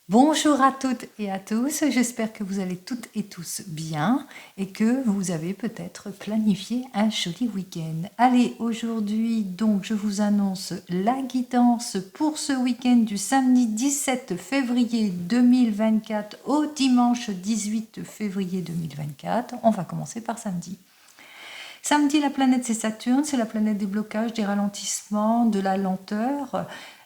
Bonjour à toutes et à tous, j'espère que vous allez toutes et tous bien et que vous avez peut-être planifié un joli week-end. Allez, aujourd'hui donc je vous annonce la guidance pour ce week-end du samedi 17 février 2024 au dimanche 18 février 2024. On va commencer par samedi. Samedi, la planète c'est Saturne, c'est la planète des blocages, des ralentissements, de la lenteur.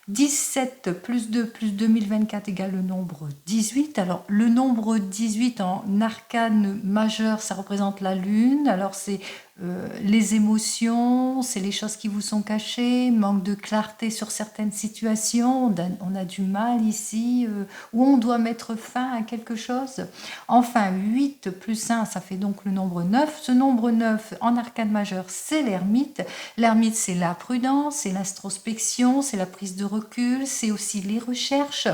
17 plus 2 plus 2024 égale le nombre 18. Alors, le nombre 18 en arcane majeur, ça représente la lune. Alors, c'est les émotions, c'est les choses qui vous sont cachées, manque de clarté sur certaines situations. On a du mal ici, où on doit mettre fin à quelque chose. Enfin, 8 plus 1, ça fait donc le nombre 9. Ce nombre 9 en arcane majeur, c'est l'ermite. L'ermite, c'est la prudence, c'est l'introspection, c'est la prise de recul, c'est aussi les recherches.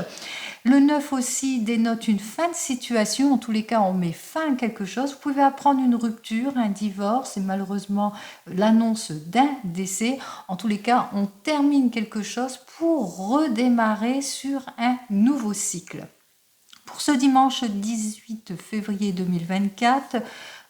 Le 9 aussi dénote une fin de situation. En tous les cas, on met fin à quelque chose. Vous pouvez apprendre une rupture, un divorce et malheureusement l'annonce d'un décès. En tous les cas, on termine quelque chose pour redémarrer sur un nouveau cycle. Pour ce dimanche 18 février 2024,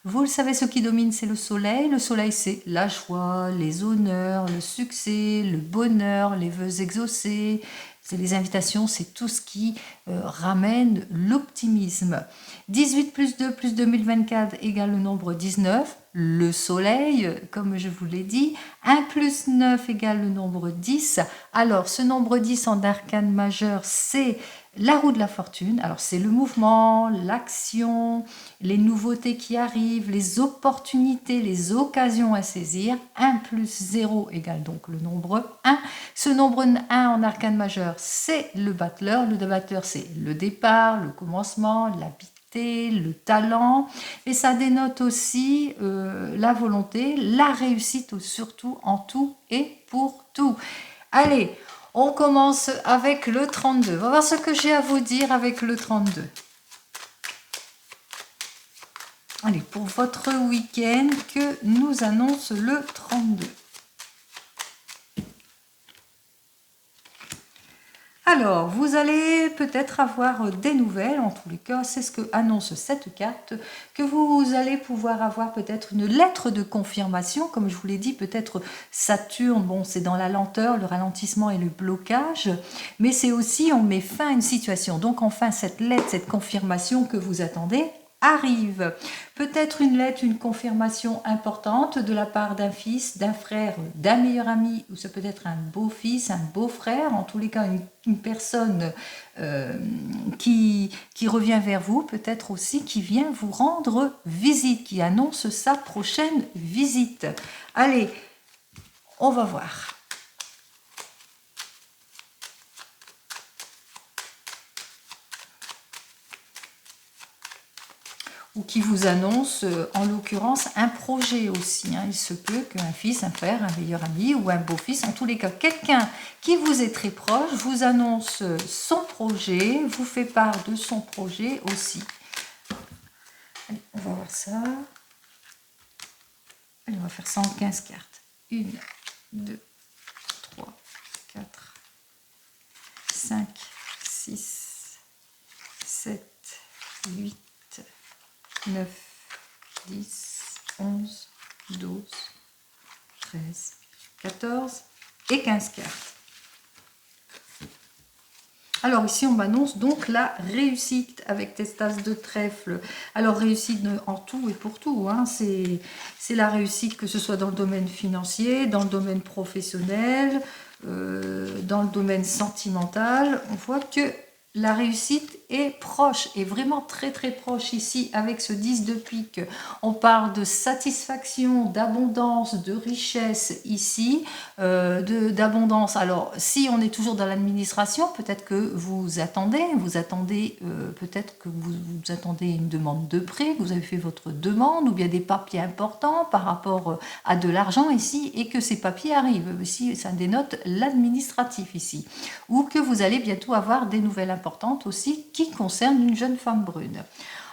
vous le savez, ce qui domine, c'est le soleil. Le soleil, c'est la joie, les honneurs, le succès, le bonheur, les vœux exaucés. C'est les invitations, c'est tout ce qui ramène l'optimisme. 18 plus 2 plus 2024 égale le nombre 19. Le soleil, comme je vous l'ai dit. 1 plus 9 égale le nombre 10. Alors, ce nombre 10 en arcane majeur, c'est la roue de la fortune. Alors, c'est le mouvement, l'action, les nouveautés qui arrivent, les opportunités, les occasions à saisir. 1 plus 0 égale donc le nombre 1. Ce nombre 1 en arcane majeur, c'est le battleur. Le battleur, c'est le départ, le commencement, l'habileté, le talent. Et ça dénote aussi la volonté, la réussite surtout en tout et pour tout. Allez, on commence avec le 32. On va voir ce que j'ai à vous dire avec le 32. Allez, pour votre week-end que nous annonce le 32. Alors, vous allez peut-être avoir des nouvelles, en tous les cas, c'est ce que annonce cette carte, que vous allez pouvoir avoir peut-être une lettre de confirmation, comme je vous l'ai dit, peut-être Saturne, bon, c'est dans la lenteur, le ralentissement et le blocage, mais c'est aussi, on met fin à une situation. Donc, enfin, cette lettre, cette confirmation que vous attendez, arrive. Peut-être une lettre, une confirmation importante de la part d'un fils, d'un frère, d'un meilleur ami, ou ça peut être un beau-fils, un beau-frère, en tous les cas une personne qui revient vers vous, peut-être aussi qui vient vous rendre visite, qui annonce sa prochaine visite. Allez, on va voir. Ou qui vous annonce, en l'occurrence, un projet aussi. Il se peut qu'un fils, un frère, un meilleur ami ou un beau-fils, en tous les cas, quelqu'un qui vous est très proche, vous annonce son projet, vous fait part de son projet aussi. Allez, on va voir ça. Allez, on va faire ça en 15 cartes. 1, 2, 3, 4, 5, 6, 7, 8, 9, 10, 11, 12, 13, 14 et 15 cartes. Alors ici, on m'annonce donc la réussite avec Testas de trèfle. Alors réussite en tout et pour tout. C'est la réussite que ce soit dans le domaine financier, dans le domaine professionnel, dans le domaine sentimental. On voit que la réussite est proche, est vraiment très très proche ici avec ce 10 de pique. On parle de satisfaction, d'abondance, de richesse ici, d'abondance. Alors si on est toujours dans l'administration, peut-être que vous attendez peut-être que vous attendez une demande de prêt, vous avez fait votre demande ou bien des papiers importants par rapport à de l'argent ici et que ces papiers arrivent. Ici, ça dénote l'administratif ici. Ou que vous allez bientôt avoir des nouvelles importante aussi qui concerne une jeune femme brune.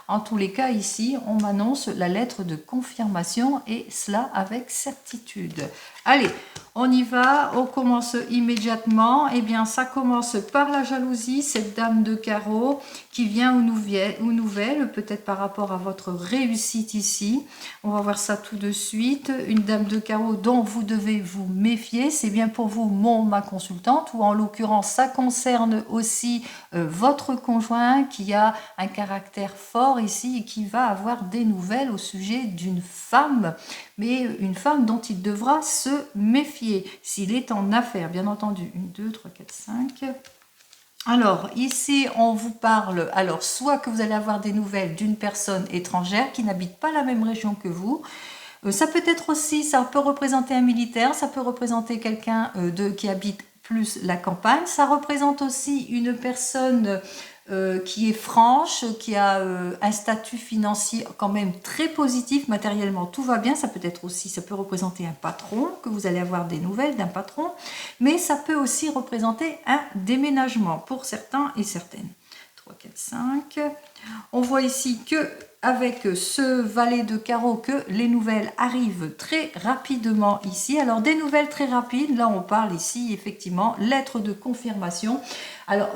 En tous les cas, ici, on m'annonce la lettre de confirmation et cela avec certitude. Allez, On y va, on commence immédiatement. Eh bien, ça commence par la jalousie, cette dame de carreau qui vient aux nouvelles, peut-être par rapport à votre réussite ici. On va voir ça tout de suite. Une dame de carreau dont vous devez vous méfier. C'est bien pour vous, ma consultante, ou en l'occurrence, ça concerne aussi votre conjoint qui a un caractère fort ici et qui va avoir des nouvelles au sujet d'une femme, mais une femme dont il devra se méfier s'il est en affaires, bien entendu. 1, 2, 3, 4, 5. Alors, ici, on vous parle, alors, soit que vous allez avoir des nouvelles d'une personne étrangère qui n'habite pas la même région que vous. Ça peut être aussi, ça peut représenter un militaire, ça peut représenter quelqu'un qui habite plus la campagne. Ça représente aussi une personne qui est franche, qui a un statut financier quand même très positif, matériellement tout va bien. Ça peut être aussi, ça peut représenter un patron, que vous allez avoir des nouvelles d'un patron, mais ça peut aussi représenter un déménagement pour certains et certaines. 3, 4, 5. On voit ici que avec ce valet de carreau que les nouvelles arrivent très rapidement ici. Alors des nouvelles très rapides, là on parle ici effectivement lettre de confirmation. Alors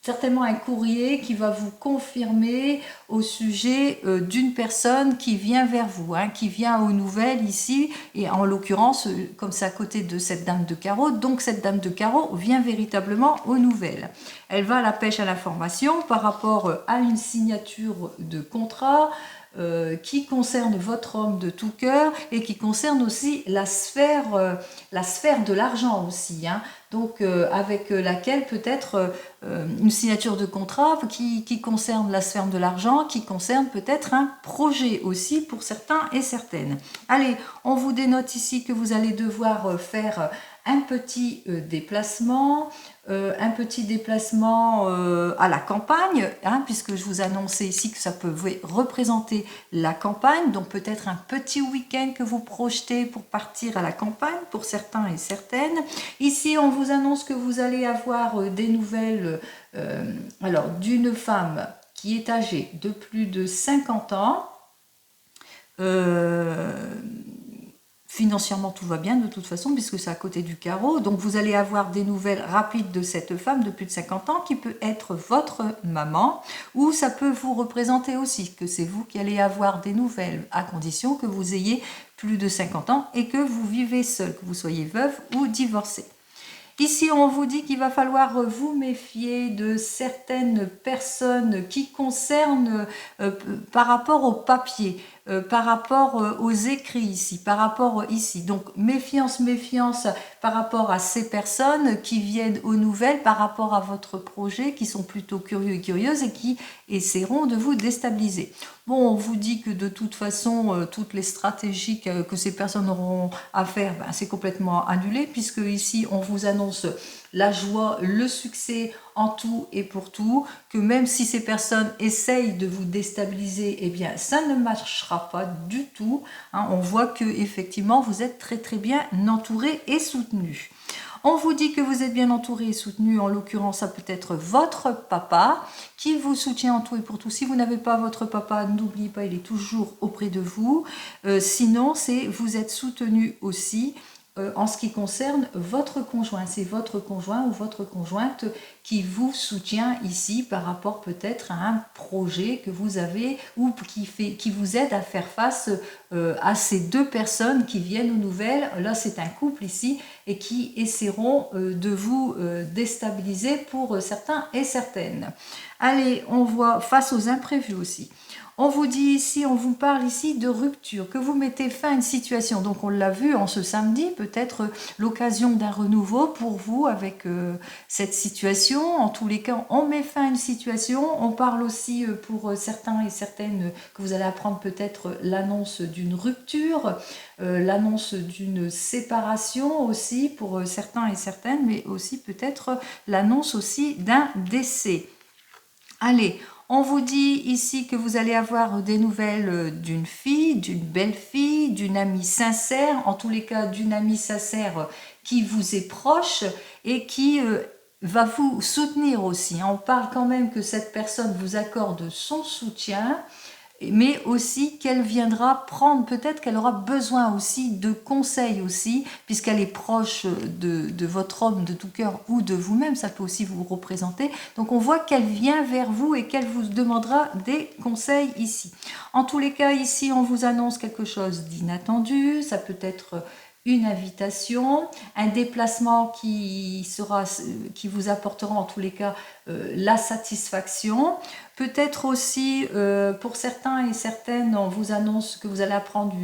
certainement un courrier qui va vous confirmer au sujet d'une personne qui vient vers vous, qui vient aux nouvelles ici, et en l'occurrence, comme c'est à côté de cette dame de carreau, donc cette dame de carreau vient véritablement aux nouvelles. Elle va à la pêche à l'information par rapport à une signature de contrat, qui concerne votre homme de tout cœur et qui concerne aussi la sphère de l'argent aussi, donc avec laquelle peut-être une signature de contrat qui concerne la sphère de l'argent, qui concerne peut-être un projet aussi pour certains et certaines. Allez, on vous dénote ici que vous allez devoir faire un petit déplacement, à la campagne, puisque je vous annonçais ici que ça peut représenter la campagne, donc peut-être un petit week-end que vous projetez pour partir à la campagne pour certains et certaines. Ici, on vous annonce que vous allez avoir des nouvelles alors d'une femme qui est âgée de plus de 50 ans. Financièrement, tout va bien de toute façon, puisque c'est à côté du carreau. Donc, vous allez avoir des nouvelles rapides de cette femme de plus de 50 ans, qui peut être votre maman, ou ça peut vous représenter aussi que c'est vous qui allez avoir des nouvelles, à condition que vous ayez plus de 50 ans et que vous vivez seul, que vous soyez veuve ou divorcée. Ici, on vous dit qu'il va falloir vous méfier de certaines personnes qui concernent par rapport au papier, par rapport aux écrits ici, par rapport ici. Donc, méfiance par rapport à ces personnes qui viennent aux nouvelles, par rapport à votre projet, qui sont plutôt curieux et curieuses et qui essaieront de vous déstabiliser. Bon, on vous dit que de toute façon, toutes les stratégies que ces personnes auront à faire, c'est complètement annulé, puisque ici, on vous annonce la joie, le succès en tout et pour tout, que même si ces personnes essayent de vous déstabiliser, eh bien, ça ne marchera pas du tout. On voit que effectivement, vous êtes très très bien entouré et soutenu. On vous dit que vous êtes bien entouré et soutenu, en l'occurrence, ça peut être votre papa qui vous soutient en tout et pour tout. Si vous n'avez pas votre papa, n'oubliez pas, il est toujours auprès de vous. Sinon, vous êtes soutenu aussi en ce qui concerne votre conjoint. C'est votre conjoint ou votre conjointe qui vous soutient ici par rapport peut-être à un projet que vous avez ou qui vous aide à faire face à ces deux personnes qui viennent aux nouvelles. Là, c'est un couple ici et qui essaieront de vous déstabiliser pour certains et certaines. Allez, on voit face aux imprévus aussi. On vous dit ici, on vous parle ici de rupture, que vous mettez fin à une situation. Donc on l'a vu en ce samedi, peut-être l'occasion d'un renouveau pour vous avec cette situation. En tous les cas, on met fin à une situation. On parle aussi pour certains et certaines que vous allez apprendre peut-être l'annonce d'une rupture, l'annonce d'une séparation aussi pour certains et certaines, mais aussi peut-être l'annonce aussi d'un décès. Allez, on vous dit ici que vous allez avoir des nouvelles d'une fille, d'une belle fille, d'une amie sincère, en tous les cas d'une amie sincère qui vous est proche et qui va vous soutenir aussi. On parle quand même que cette personne vous accorde son soutien mais aussi qu'elle viendra prendre, peut-être qu'elle aura besoin aussi de conseils aussi, puisqu'elle est proche de votre homme de tout cœur ou de vous-même, ça peut aussi vous représenter. Donc on voit qu'elle vient vers vous et qu'elle vous demandera des conseils ici. En tous les cas, ici, on vous annonce quelque chose d'inattendu, ça peut être une invitation, un déplacement qui vous apportera en tous les cas la satisfaction. Peut-être aussi, pour certains et certaines, on vous annonce que vous allez apprendre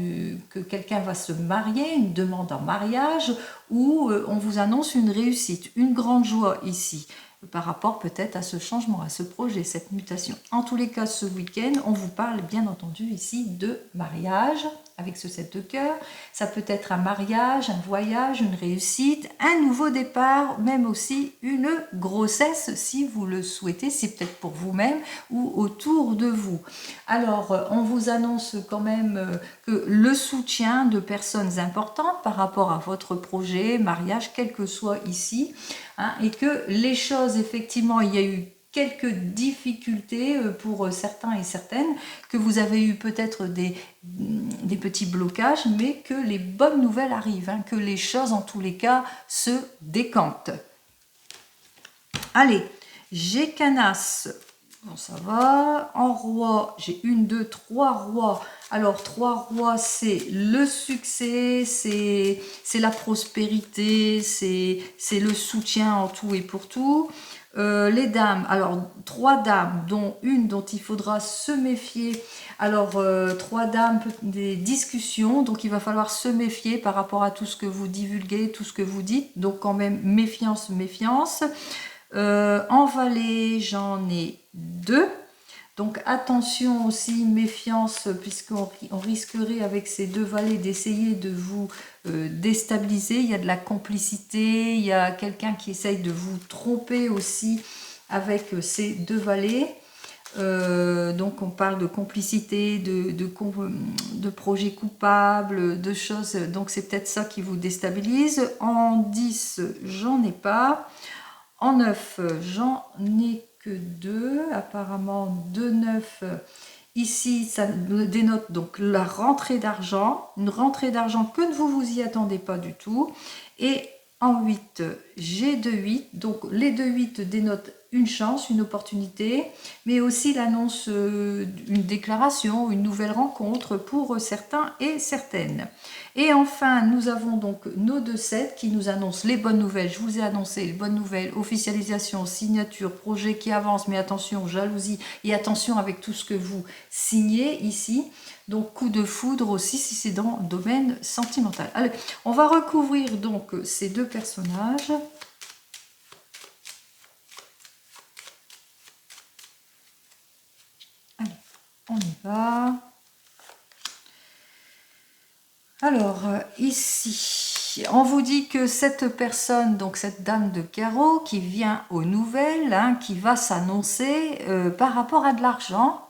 que quelqu'un va se marier, une demande en mariage, ou on vous annonce une réussite, une grande joie ici, par rapport peut-être à ce changement, à ce projet, cette mutation. En tous les cas, ce week-end, on vous parle bien entendu ici de mariage, avec ce 7 de cœur. Ça peut être un mariage, un voyage, une réussite, un nouveau départ, même aussi une grossesse si vous le souhaitez, c'est peut-être pour vous-même ou autour de vous. Alors, on vous annonce quand même que le soutien de personnes importantes par rapport à votre projet, mariage, quel que soit ici, hein, et que les choses, effectivement, il y a eu quelques difficultés pour certains et certaines, que vous avez eu peut-être des petits blocages, mais que les bonnes nouvelles arrivent, hein, que les choses en tous les cas se décantent. Allez, j'ai Canas, bon ça va, en roi, j'ai 1, 2, 3 rois. Alors 3 rois, c'est le succès, c'est la prospérité, c'est le soutien en tout et pour tout. Les dames, alors 3 dames, dont une dont il faudra se méfier. Alors 3 dames, des discussions, donc il va falloir se méfier par rapport à tout ce que vous divulguez, tout ce que vous dites, donc quand même méfiance, méfiance. En valet, j'en ai 2. Donc attention aussi, méfiance, puisqu'on risquerait avec ces 2 valets d'essayer de vous déstabiliser. Il y a de la complicité, il y a quelqu'un qui essaye de vous tromper aussi avec ces 2 valets. Donc on parle de complicité, de projets coupables, de choses, donc c'est peut-être ça qui vous déstabilise. En 10, j'en ai pas. En 9, j'en ai que 2, apparemment 2 9. Ici, ça dénote donc la rentrée d'argent, une rentrée d'argent que vous y attendez pas du tout. Et en 8, j'ai 2 8, donc les 2 8 dénotent une chance, une opportunité, mais aussi l'annonce d'une déclaration, une nouvelle rencontre pour certains et certaines. Et enfin, nous avons donc nos 2 7 qui nous annoncent les bonnes nouvelles. Je vous ai annoncé les bonnes nouvelles, officialisation, signature, projet qui avance, mais attention, jalousie, et attention avec tout ce que vous signez ici. Donc, coup de foudre aussi, si c'est dans le domaine sentimental. Allez, on va recouvrir donc ces 2 personnages. Allez, on y va. Alors, ici, on vous dit que cette personne, donc cette dame de carreau, qui vient aux nouvelles, hein, qui va s'annoncer par rapport à de l'argent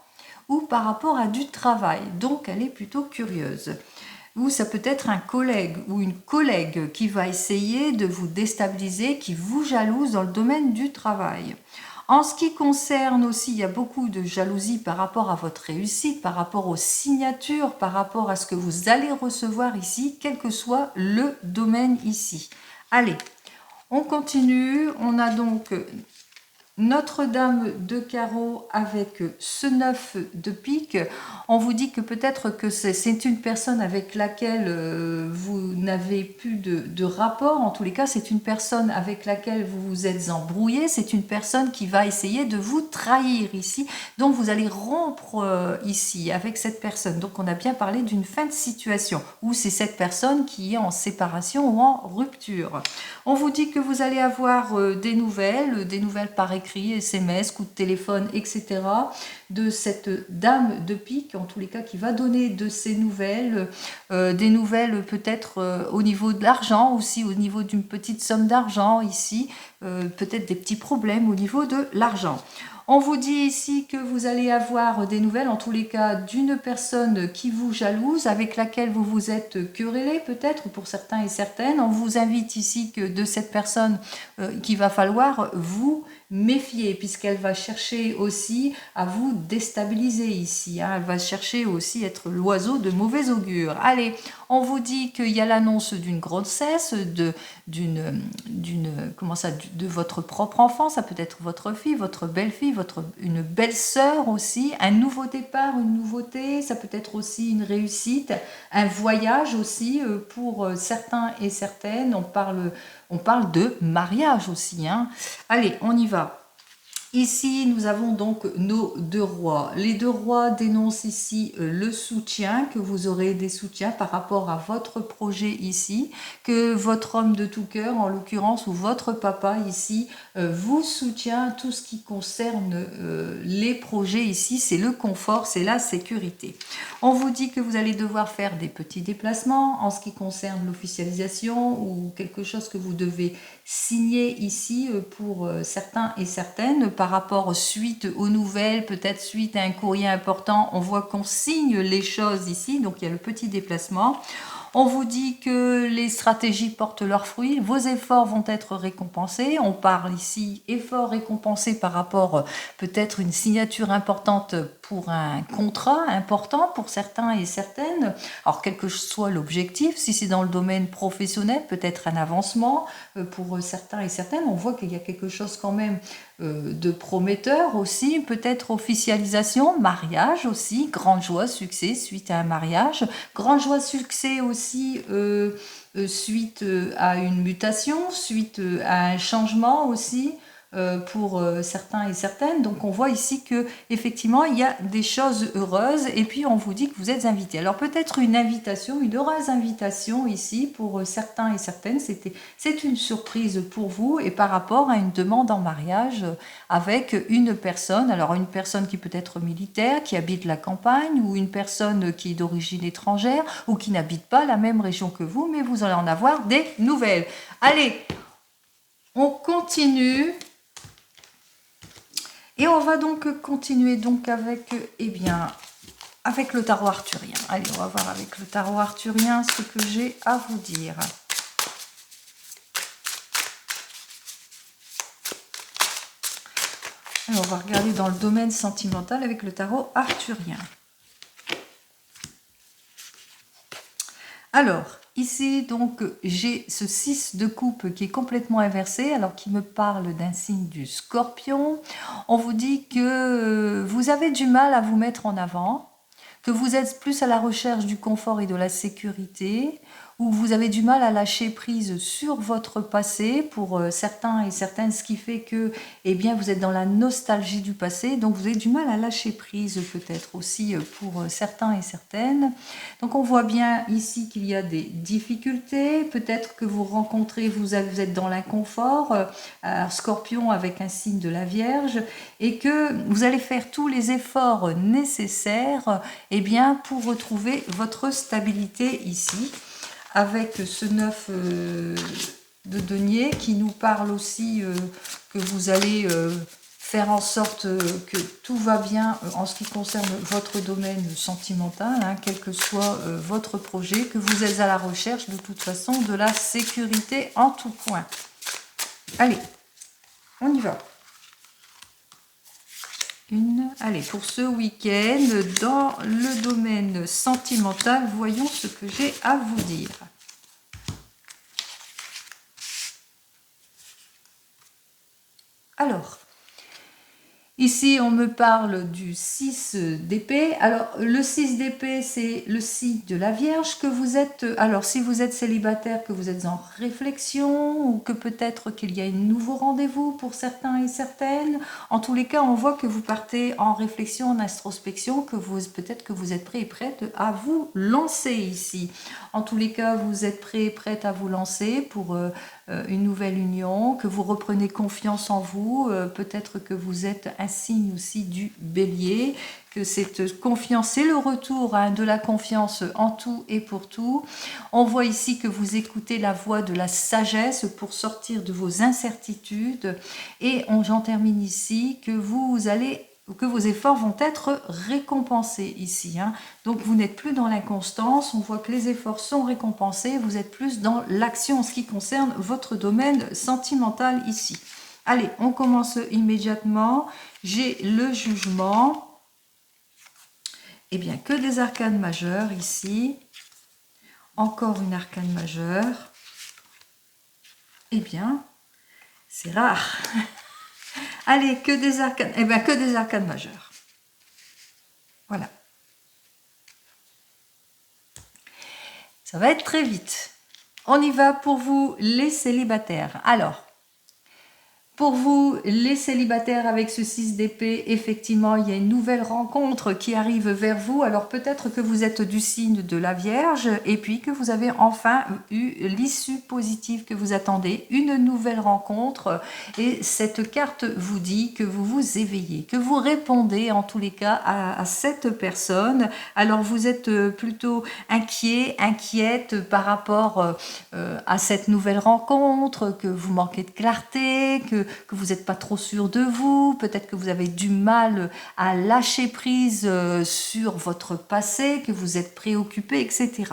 ou par rapport à du travail. Donc, elle est plutôt curieuse. Ou ça peut être un collègue ou une collègue qui va essayer de vous déstabiliser, qui vous jalouse dans le domaine du travail. En ce qui concerne aussi, il y a beaucoup de jalousie par rapport à votre réussite, par rapport aux signatures, par rapport à ce que vous allez recevoir ici, quel que soit le domaine ici. Allez, on continue. On a donc Notre-Dame de carreau avec ce 9 de pique. On vous dit que peut-être que c'est une personne avec laquelle vous n'avez plus de rapport. En tous les cas, c'est une personne avec laquelle vous vous êtes embrouillé. C'est une personne qui va essayer de vous trahir ici. Donc, vous allez rompre ici avec cette personne. Donc, on a bien parlé d'une fin de situation où c'est cette personne qui est en séparation ou en rupture. On vous dit que vous allez avoir des nouvelles par écrit, SMS, coup de téléphone, etc. de cette dame de pique, en tous les cas, qui va donner de ces nouvelles, des nouvelles peut-être au niveau de l'argent, aussi au niveau d'une petite somme d'argent ici, peut-être des petits problèmes au niveau de l'argent. On vous dit ici que vous allez avoir des nouvelles, en tous les cas, d'une personne qui vous jalouse, avec laquelle vous vous êtes querellé peut-être, pour certains et certaines. On vous invite ici que de cette personne qu'il va falloir vous méfier, puisqu'elle va chercher aussi à vous déstabiliser ici, hein. Elle va chercher aussi à être l'oiseau de mauvais augure. Allez, on vous dit qu'il y a l'annonce d'une grossesse, de votre propre enfant, ça peut être votre fille, votre belle-fille, une belle-sœur aussi, un nouveau départ, une nouveauté, ça peut être aussi une réussite, un voyage aussi pour certains et certaines. On parle de mariage aussi, hein. Allez, on y va. Ici, nous avons donc nos deux rois. Les deux rois dénoncent ici le soutien, que vous aurez des soutiens par rapport à votre projet ici, que votre homme de tout cœur, en l'occurrence, ou votre papa ici, vous soutient. Tout ce qui concerne les projets ici, c'est le confort, c'est la sécurité. On vous dit que vous allez devoir faire des petits déplacements en ce qui concerne l'officialisation ou quelque chose que vous devez signer ici pour certains et certaines par rapport suite aux nouvelles, peut-être suite à un courrier important. On voit qu'on signe les choses ici, donc il y a le petit déplacement. On vous dit que les stratégies portent leurs fruits, vos efforts vont être récompensés. On parle ici efforts récompensés par rapport peut-être une signature importante pour un contrat important pour certains et certaines. Alors quel que soit l'objectif, si c'est dans le domaine professionnel, peut-être un avancement pour certains et certaines. On voit qu'il y a quelque chose quand même de prometteur aussi, peut-être officialisation, mariage aussi, grande joie, succès suite à un mariage, grande joie, succès aussi suite à une mutation, suite à un changement aussi pour certains et certaines. Donc on voit ici que effectivement il y a des choses heureuses et puis on vous dit que vous êtes invité. Alors peut-être une invitation, une heureuse invitation ici pour certains et certaines. C'est une surprise pour vous et par rapport à une demande en mariage avec une personne. Alors une personne qui peut être militaire, qui habite la campagne ou une personne qui est d'origine étrangère ou qui n'habite pas la même région que vous, mais vous allez en avoir des nouvelles. Allez, on continue. Et on va donc continuer donc avec, avec le tarot arthurien. Allez, on va voir avec le tarot arthurien ce que j'ai à vous dire. Alors, on va regarder dans le domaine sentimental avec le tarot arthurien. Alors, ici, donc, j'ai ce 6 de coupe qui est complètement inversé, alors qui me parle d'un signe du Scorpion. On vous dit que vous avez du mal à vous mettre en avant, que vous êtes plus à la recherche du confort et de la sécurité, ou vous avez du mal à lâcher prise sur votre passé pour certains et certaines, ce qui fait que vous êtes dans la nostalgie du passé, donc vous avez du mal à lâcher prise peut-être aussi pour certains et certaines. Donc on voit bien ici qu'il y a des difficultés, peut-être que vous rencontrez, vous êtes dans l'inconfort, Scorpion avec un signe de la Vierge, et que vous allez faire tous les efforts nécessaires pour retrouver votre stabilité ici, avec ce 9 de denier qui nous parle aussi que vous allez faire en sorte que tout va bien en ce qui concerne votre domaine sentimental, hein, quel que soit votre projet, que vous êtes à la recherche de toute façon de la sécurité en tout point. Allez, on y va. Allez, pour ce week-end, dans le domaine sentimental, voyons ce que j'ai à vous dire. Alors, ici, on me parle du 6 d'épée. Alors, le 6 d'épée, c'est le signe de la Vierge que vous êtes. Alors, si vous êtes célibataire, que vous êtes en réflexion ou que peut-être qu'il y a un nouveau rendez-vous pour certains et certaines. En tous les cas, on voit que vous partez en réflexion, en introspection, que peut-être que vous êtes prêt et prête à vous lancer ici. En tous les cas, vous êtes prêt et prête à vous lancer pour une nouvelle union, que vous reprenez confiance en vous, peut-être que vous êtes un signe aussi du Bélier, que cette confiance, c'est le retour de la confiance en tout et pour tout. On voit ici que vous écoutez la voix de la sagesse pour sortir de vos incertitudes et j'en termine ici que que vos efforts vont être récompensés ici. Hein. Donc vous n'êtes plus dans l'inconstance, on voit que les efforts sont récompensés, vous êtes plus dans l'action en ce qui concerne votre domaine sentimental ici. Allez, on commence immédiatement. J'ai le jugement. Eh bien, que des arcanes majeures ici. Encore une arcane majeure. Eh bien, c'est rare. Allez, que des arcanes. Eh bien, que des arcanes majeures. Voilà. Ça va être très vite. On y va pour vous, les célibataires. Alors, pour vous, les célibataires avec ce 6 d'épée, effectivement, il y a une nouvelle rencontre qui arrive vers vous. Alors peut-être que vous êtes du signe de la Vierge et puis que vous avez enfin eu l'issue positive que vous attendez, une nouvelle rencontre. Et cette carte vous dit que vous vous éveillez, que vous répondez en tous les cas à cette personne. Alors vous êtes plutôt inquiet, inquiète par rapport à cette nouvelle rencontre, que vous manquez de clarté, que vous n'êtes pas trop sûr de vous, peut-être que vous avez du mal à lâcher prise sur votre passé, que vous êtes préoccupé, etc.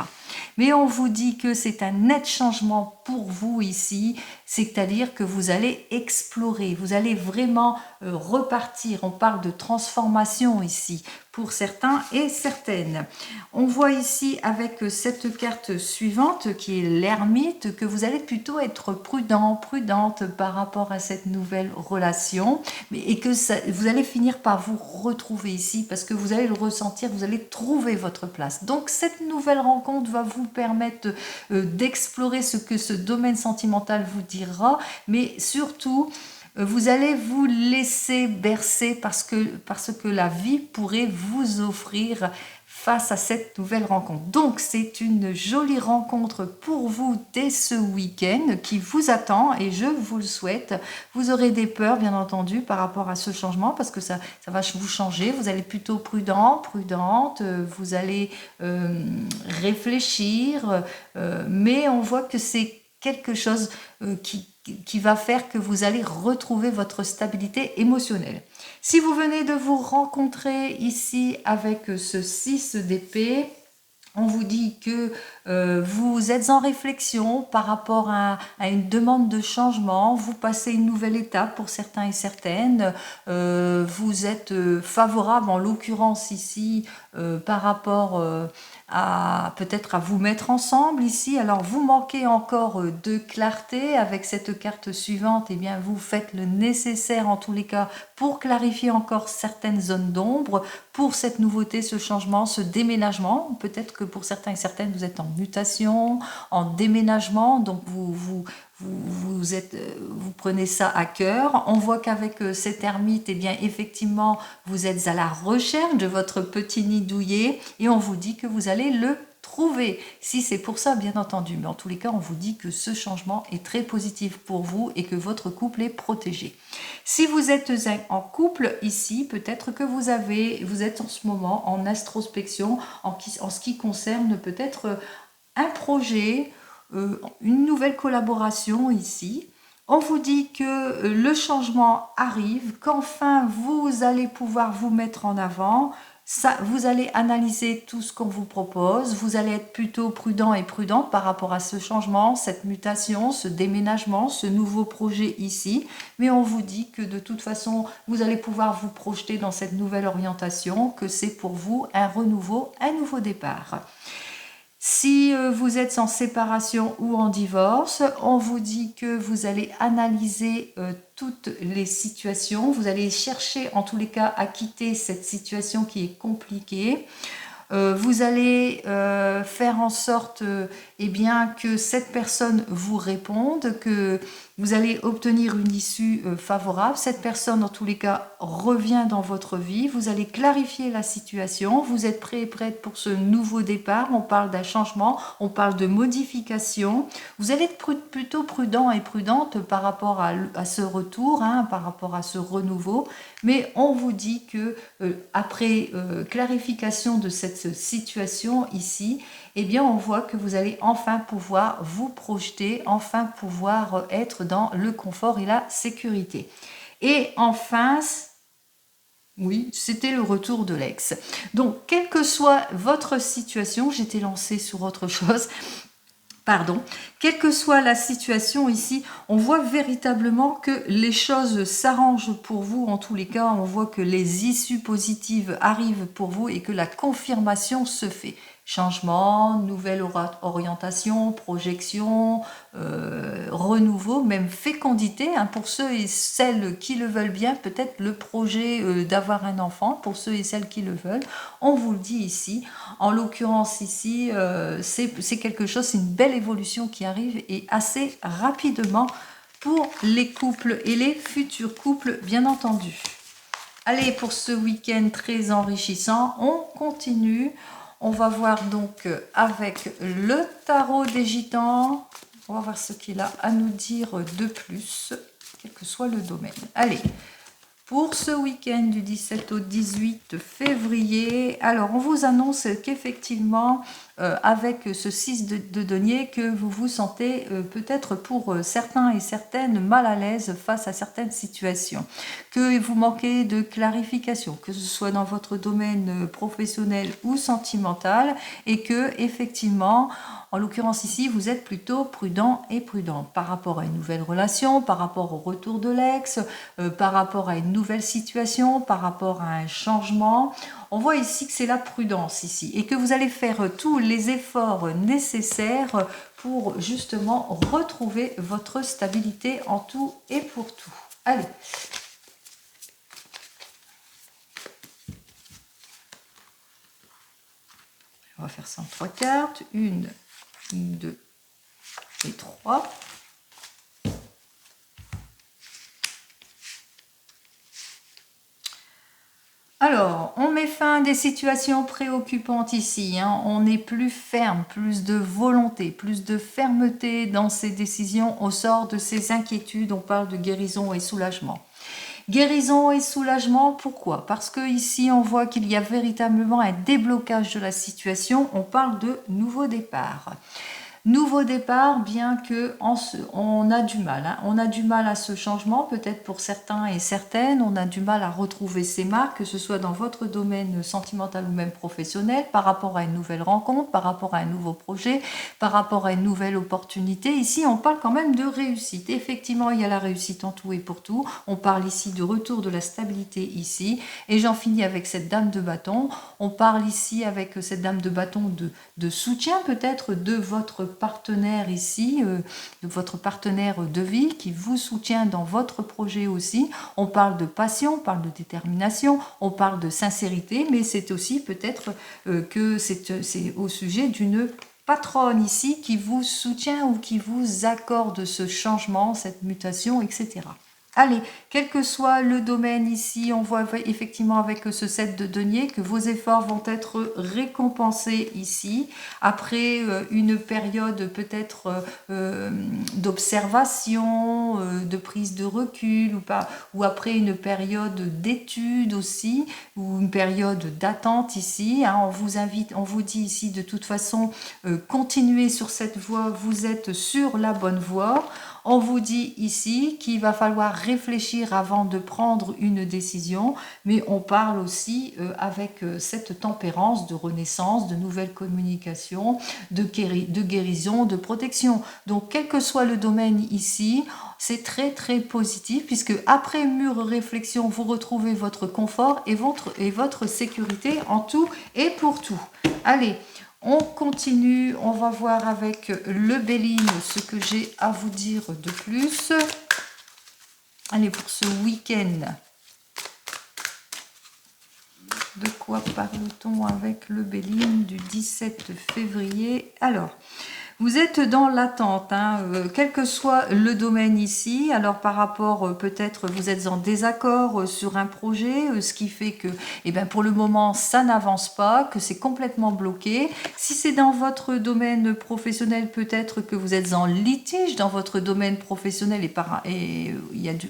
Mais on vous dit que c'est un net changement pour vous ici, c'est-à-dire que vous allez explorer, vous allez vraiment repartir. On parle de transformation ici pour certains et certaines. On voit ici avec cette carte suivante qui est l'ermite que vous allez plutôt être prudent, prudente par rapport à cette nouvelle relation et que vous allez finir par vous retrouver ici parce que vous allez le ressentir, vous allez trouver votre place. Donc cette nouvelle rencontre va vous permettre d'explorer ce que ce domaine sentimental vous dira, mais surtout vous allez vous laisser bercer parce que la vie pourrait vous offrir face à cette nouvelle rencontre. Donc c'est une jolie rencontre pour vous dès ce week-end qui vous attend et je vous le souhaite. Vous aurez des peurs bien entendu par rapport à ce changement parce que ça va vous changer. Vous allez plutôt prudent, prudente, vous allez réfléchir, mais on voit que c'est quelque chose qui va faire que vous allez retrouver votre stabilité émotionnelle. Si vous venez de vous rencontrer ici avec ce 6 d'épée, on vous dit que vous êtes en réflexion par rapport à une demande de changement, vous passez une nouvelle étape pour certains et certaines, vous êtes favorable en l'occurrence ici par rapport à peut-être à vous mettre ensemble ici. Alors vous manquez encore de clarté avec cette carte suivante, et bien vous faites le nécessaire en tous les cas pour clarifier encore certaines zones d'ombre pour cette nouveauté, ce changement, ce déménagement. Peut-être que pour certains et certaines vous êtes en mutation, en déménagement, donc vous prenez ça à cœur. On voit qu'avec cette ermite, eh bien effectivement, vous êtes à la recherche de votre petit nid douillet et on vous dit que vous allez le trouver. Si c'est pour ça, bien entendu, mais en tous les cas, on vous dit que ce changement est très positif pour vous et que votre couple est protégé. Si vous êtes en couple ici, peut-être que vous êtes en ce moment en introspection en ce qui concerne peut-être un projet, une nouvelle collaboration ici. On vous dit que le changement arrive, qu'enfin vous allez pouvoir vous mettre en avant. Ça, vous allez analyser tout ce qu'on vous propose, vous allez être plutôt prudent et prudente par rapport à ce changement, cette mutation, ce déménagement, ce nouveau projet ici. Mais on vous dit que de toute façon, vous allez pouvoir vous projeter dans cette nouvelle orientation, que c'est pour vous un renouveau, un nouveau départ. Si vous êtes en séparation ou en divorce, on vous dit que vous allez analyser toutes les situations. Vous allez chercher en tous les cas à quitter cette situation qui est compliquée. Vous allez faire en sorte eh bien, que cette personne vous réponde, que vous allez obtenir une issue favorable. Cette personne, en tous les cas, revient dans votre vie. Vous allez clarifier la situation. Vous êtes prêt et prête pour ce nouveau départ. On parle d'un changement, on parle de modification. Vous allez être plutôt prudent et prudente par rapport à ce retour, hein, par rapport à ce renouveau. Mais on vous dit que après clarification de cette situation ici, eh bien on voit que vous allez enfin pouvoir vous projeter, enfin pouvoir être dans le confort et la sécurité. Et enfin, oui, c'était le retour de l'ex. Donc, quelle que soit votre situation, j'étais lancée sur autre chose. Pardon, quelle que soit la situation ici, on voit véritablement que les choses s'arrangent pour vous. En tous les cas, on voit que les issues positives arrivent pour vous et que la confirmation se fait. Changement, nouvelle orientation, projection, renouveau, même fécondité, hein, pour ceux et celles qui le veulent bien, peut-être le projet d'avoir un enfant, pour ceux et celles qui le veulent, on vous le dit ici. En l'occurrence ici, c'est quelque chose, c'est une belle évolution qui arrive et assez rapidement pour les couples et les futurs couples, bien entendu. Allez, pour ce week-end très enrichissant, on continue. On va voir donc avec le tarot des gitans. On va voir ce qu'il a à nous dire de plus, quel que soit le domaine. Allez, pour ce week-end du 17 au 18 février, alors on vous annonce qu'effectivement, avec ce 6 de denier, que vous vous sentez peut-être pour certains et certaines mal à l'aise face à certaines situations, que vous manquez de clarification, que ce soit dans votre domaine professionnel ou sentimental, et que effectivement, en l'occurrence ici, vous êtes plutôt prudent et prudent par rapport à une nouvelle relation, par rapport au retour de l'ex, par rapport à une nouvelle situation, par rapport à un changement. On voit ici que c'est la prudence ici et que vous allez faire tous les efforts nécessaires pour justement retrouver votre stabilité en tout et pour tout. Allez. On va faire ça en 3 cartes. 1, 2 et 3. Alors, on met fin à des situations préoccupantes ici. Hein. On est plus ferme, plus de volonté, plus de fermeté dans ses décisions. On sort de ses inquiétudes. On parle de guérison et soulagement. Guérison et soulagement, pourquoi? Parce que ici, on voit qu'il y a véritablement un déblocage de la situation. On parle de nouveau départ. Nouveau départ, bien que on a du mal. Hein. On a du mal à ce changement, peut-être pour certains et certaines. On a du mal à retrouver ses marques, que ce soit dans votre domaine sentimental ou même professionnel, par rapport à une nouvelle rencontre, par rapport à un nouveau projet, par rapport à une nouvelle opportunité. Ici, on parle quand même de réussite. Effectivement, il y a la réussite en tout et pour tout. On parle ici de retour de la stabilité ici. Et j'en finis avec cette dame de bâton. On parle ici avec cette dame de bâton de soutien peut-être de votre partenaire ici, de votre partenaire de vie qui vous soutient dans votre projet aussi. On parle de passion, on parle de détermination, on parle de sincérité, mais c'est aussi peut-être que c'est au sujet d'une patronne ici qui vous soutient ou qui vous accorde ce changement, cette mutation, etc. Allez, quel que soit le domaine ici, on voit effectivement avec ce 7 de denier que vos efforts vont être récompensés ici, après une période peut-être d'observation, de prise de recul, ou après une période d'étude aussi, ou une période d'attente ici. Hein, on vous dit ici de toute façon, continuez sur cette voie, vous êtes sur la bonne voie. On vous dit ici qu'il va falloir réfléchir avant de prendre une décision, mais on parle aussi avec cette tempérance de renaissance, de nouvelles communications, de guérison, de protection. Donc, quel que soit le domaine ici, c'est très très positif puisque après mûre réflexion, vous retrouvez votre confort et votre sécurité en tout et pour tout. Allez, on continue, on va voir avec le Béline ce que j'ai à vous dire de plus. Allez, pour ce week-end, de quoi parle-t-on avec le Béline du 17 février? Alors, vous êtes dans l'attente, hein, quel que soit le domaine ici. Alors par rapport, peut-être vous êtes en désaccord sur un projet, ce qui fait que pour le moment ça n'avance pas, que c'est complètement bloqué. Si c'est dans votre domaine professionnel, peut-être que vous êtes en litige dans votre domaine professionnel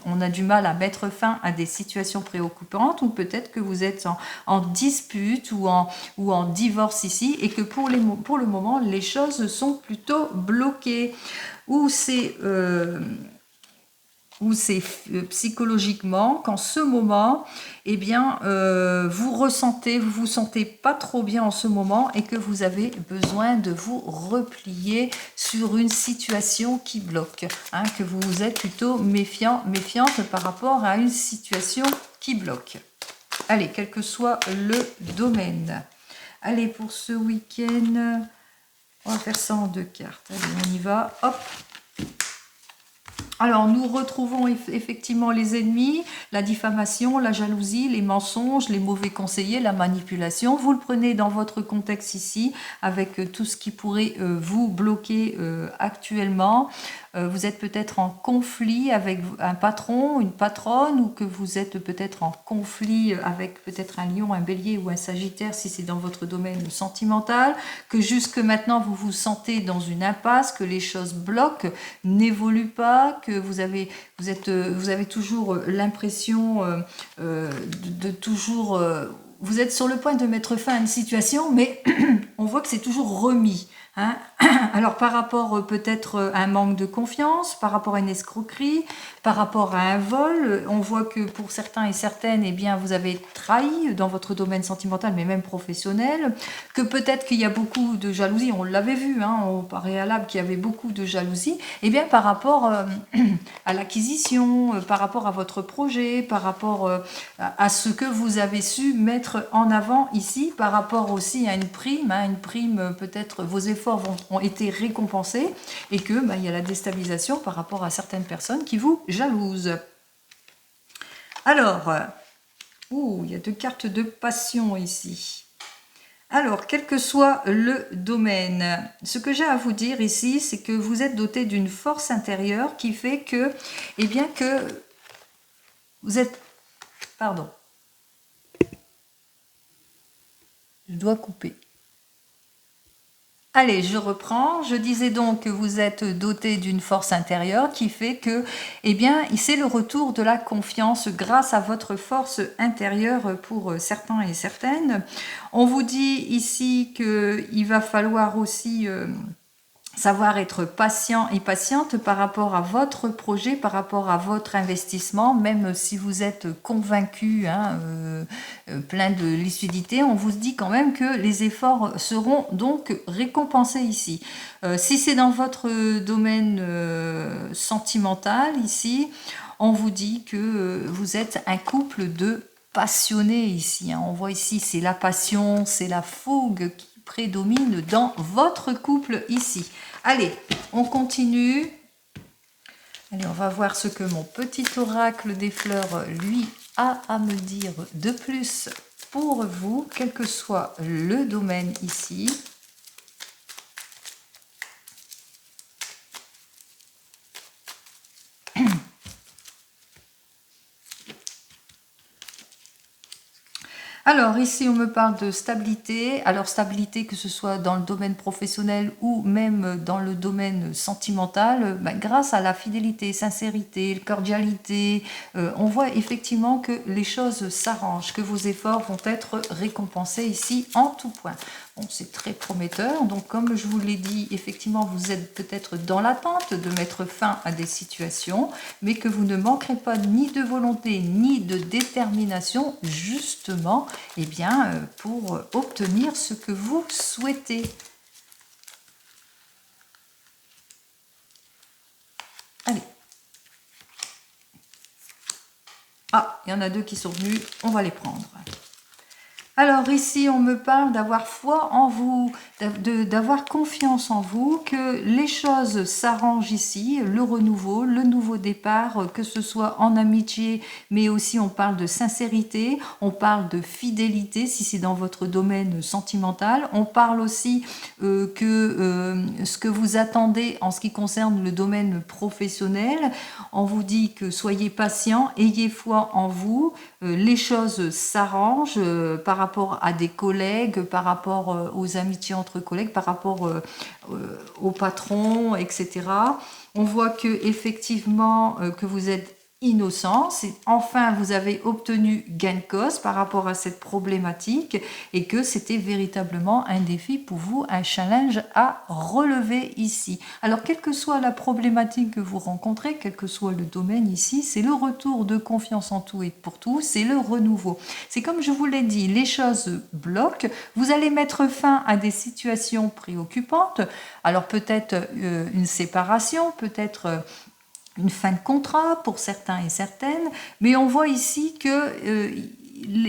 on a du mal à mettre fin à des situations préoccupantes, ou peut-être que vous êtes en dispute ou en divorce ici, et que pour le moment les choses sont plutôt bloquées, ou c'est ou c'est psychologiquement qu'en ce moment, eh bien, vous vous sentez pas trop bien en ce moment et que vous avez besoin de vous replier sur une situation qui bloque, hein, que vous êtes plutôt méfiante par rapport à une situation qui bloque. Allez, quel que soit le domaine. Allez, pour ce week-end, on va faire ça en 2 cartes. Allez, on y va. Hop. Alors, nous retrouvons effectivement les ennemis, la diffamation, la jalousie, les mensonges, les mauvais conseillers, la manipulation. Vous le prenez dans votre contexte ici, avec tout ce qui pourrait vous bloquer actuellement. Vous êtes peut-être en conflit avec un patron, une patronne, ou que vous êtes peut-être en conflit avec peut-être un lion, un bélier ou un sagittaire si c'est dans votre domaine sentimental, que jusque maintenant vous vous sentez dans une impasse, que les choses bloquent, n'évoluent pas, que vous avez toujours l'impression de toujours... vous êtes sur le point de mettre fin à une situation, mais on voit que c'est toujours remis. Hein. Alors par rapport peut-être à un manque de confiance, par rapport à une escroquerie, par rapport à un vol, on voit que pour certains et certaines, eh bien, vous avez trahi dans votre domaine sentimental, mais même professionnel, que peut-être qu'il y a beaucoup de jalousie, on l'avait vu hein, au préalable qu'il y avait beaucoup de jalousie, eh bien par rapport à l'acquisition, par rapport à votre projet, par rapport à ce que vous avez su mettre en avant ici, par rapport aussi à une prime, hein, peut-être vos efforts ont été récompensés et que il y a la déstabilisation par rapport à certaines personnes qui vous jalousent. Alors, il y a 2 cartes de passion ici. Alors, quel que soit le domaine, ce que j'ai à vous dire ici, c'est que vous êtes doté d'une force intérieure qui fait que, eh bien que vous êtes... Pardon. Je dois couper. Allez, je reprends. Je disais donc que vous êtes doté d'une force intérieure qui fait que, eh bien, c'est le retour de la confiance grâce à votre force intérieure pour certains et certaines. On vous dit ici qu'il va falloir aussi... savoir être patient et patiente par rapport à votre projet, par rapport à votre investissement, même si vous êtes convaincu, hein, plein de lucidité, on vous dit quand même que les efforts seront donc récompensés ici. Si c'est dans votre domaine sentimental ici, on vous dit que vous êtes un couple de passionnés ici. Hein. On voit ici, c'est la passion, c'est la fougue qui prédomine dans votre couple ici. Allez, on continue. Allez, on va voir ce que mon petit oracle des fleurs, lui, a à me dire de plus pour vous, quel que soit le domaine ici. Alors ici on me parle de stabilité, alors stabilité que ce soit dans le domaine professionnel ou même dans le domaine sentimental, grâce à la fidélité, sincérité, cordialité, on voit effectivement que les choses s'arrangent, que vos efforts vont être récompensés ici en tout point. Bon, c'est très prometteur, donc comme je vous l'ai dit, effectivement vous êtes peut-être dans l'attente de mettre fin à des situations, mais que vous ne manquerez pas ni de volonté ni de détermination justement eh bien, pour obtenir ce que vous souhaitez. Allez. Ah, il y en a 2 qui sont venus, on va les prendre. Alors ici, on me parle d'avoir foi en vous, d'avoir confiance en vous, que les choses s'arrangent ici, le renouveau, le nouveau départ, que ce soit en amitié, mais aussi on parle de sincérité, on parle de fidélité, si c'est dans votre domaine sentimental. On parle aussi que ce que vous attendez en ce qui concerne le domaine professionnel, on vous dit que soyez patient, ayez foi en vous, les choses s'arrangent par rapport à des collègues, par rapport aux amitiés entre collègues, par rapport au patron, etc. On voit que effectivement que vous êtes innocence, et enfin vous avez obtenu gain de cause par rapport à cette problématique et que c'était véritablement un défi pour vous, un challenge à relever ici. Alors quelle que soit la problématique que vous rencontrez, quel que soit le domaine ici, c'est le retour de confiance en tout et pour tout, c'est le renouveau. C'est comme je vous l'ai dit, les choses bloquent, vous allez mettre fin à des situations préoccupantes, alors peut-être une séparation, peut-être une fin de contrat pour certains et certaines, mais on voit ici que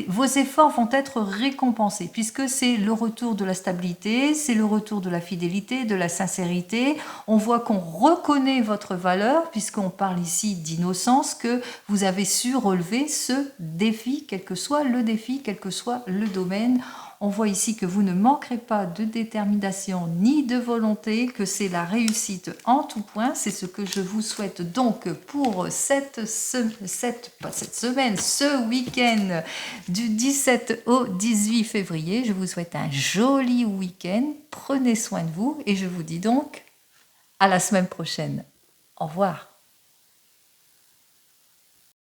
vos efforts vont être récompensés puisque c'est le retour de la stabilité, c'est le retour de la fidélité, de la sincérité. On voit qu'on reconnaît votre valeur puisqu'on parle ici d'innocence, que vous avez su relever ce défi, quel que soit le défi, quel que soit le domaine. On voit ici que vous ne manquerez pas de détermination ni de volonté, que c'est la réussite en tout point. C'est ce que je vous souhaite donc pour ce week-end du 17 au 18 février. Je vous souhaite un joli week-end. Prenez soin de vous et je vous dis donc à la semaine prochaine. Au revoir.